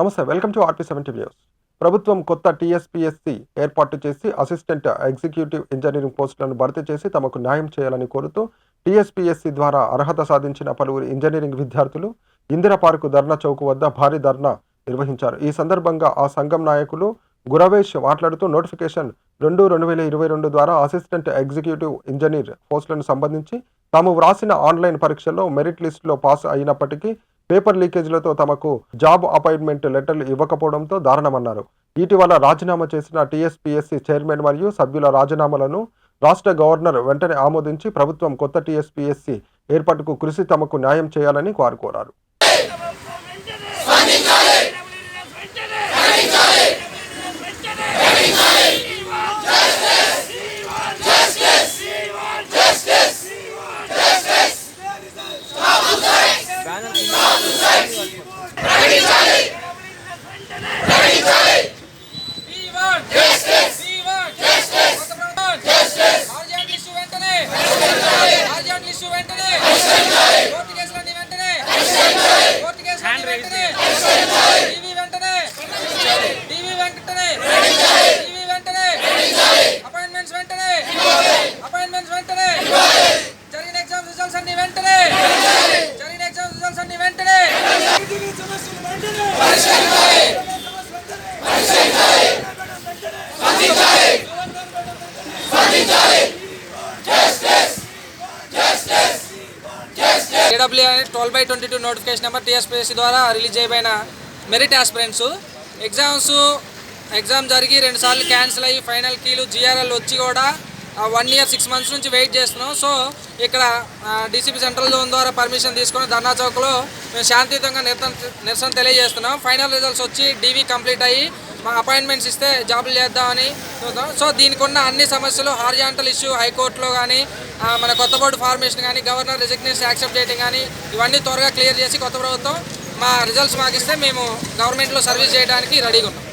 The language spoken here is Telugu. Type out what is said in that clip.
నమస్తే, వెల్కమ్ టు ఆర్పీ 70 న్యూస్. ప్రభుత్వం కొత్త టీఎస్పీఎస్సీ ఏర్పాటు చేసి అసిస్టెంట్ ఎగ్జిక్యూటివ్ ఇంజనీరింగ్ పోస్టులను భర్తీ చేసి తమకు న్యాయం చేయాలని కోరుతూ టీఎస్పీఎస్సీ ద్వారా అర్హత సాధించిన పలువురు ఇంజనీరింగ్ విద్యార్థులు ఇందిరా పార్కు ధర్నా చౌక్ వద్ద భారీ ధర్నా నిర్వహించారు. ఈ సందర్భంగా ఆ సంఘం నాయకులు గురవేష్ మాట్లాడుతూ నోటిఫికేషన్ 2/2022 ద్వారా అసిస్టెంట్ ఎగ్జిక్యూటివ్ ఇంజనీర్ పోస్టులను సంబంధించి తాము వ్రాసిన ఆన్లైన్ పరీక్షల్లో మెరిట్ లిస్టులో పాస్ అయినప్పటికీ పేపర్ లీకేజీలతో తమకు జాబ్ అపాయింట్మెంట్ లెటర్లు ఇవ్వకపోవడంతో దారుణమన్నారు. ఇటీవల రాజీనామా చేసిన టీఎస్పీఎస్సీ చైర్మన్ మరియు సభ్యుల రాజీనామాలను రాష్ట్ర గవర్నర్ వెంటనే ఆమోదించి ప్రభుత్వం కొత్త టీఎస్పీఎస్సీ ఏర్పాటుకు కృషి తమకు న్యాయం చేయాలని వారు కోరారు. AWA 12/22 నోటిఫికేషన్ నెంబర్ టీఎస్పీఎస్సీ ద్వారా రిలీజ్ అయిపోయిన మెరిట్ ఆస్పిరెంట్స్ ఎగ్జామ్ జరిగి 2 సార్లు క్యాన్సిల్ అయ్యి ఫైనల్ కీలు GRL వచ్చి కూడా 1 year 6 months నుంచి వెయిట్ చేస్తున్నాం. సో ఇక్కడ DCP సెంట్రల్ జోన్ ద్వారా పర్మిషన్ తీసుకొని ధర్నా చౌక్లో మేము శాంతియుతంగా నిరసన తెలియజేస్తున్నాం. ఫైనల్ రిజల్ట్స్ వచ్చి DV కంప్లీట్ అయ్యి మా అపాయింట్మెంట్స్ ఇస్తే జాబులు చేద్దామని చూద్దాం. సో దీనికి ఉన్న అన్ని సమస్యలు హారిజాంటల్ ఇష్యూ హైకోర్టులో కానీ మన కొత్త బోర్డు ఫార్మేషన్ కానీ గవర్నర్ రిజిగ్నేషన్ యాక్సెప్ట్ చేయడం కానీ ఇవన్నీ త్వరగా క్లియర్ చేసి కొత్త ప్రభుత్వం మా రిజల్ట్స్ మాకు ఇస్తే మేము గవర్నమెంట్లో సర్వీస్ చేయడానికి రెడీగా ఉన్నాం.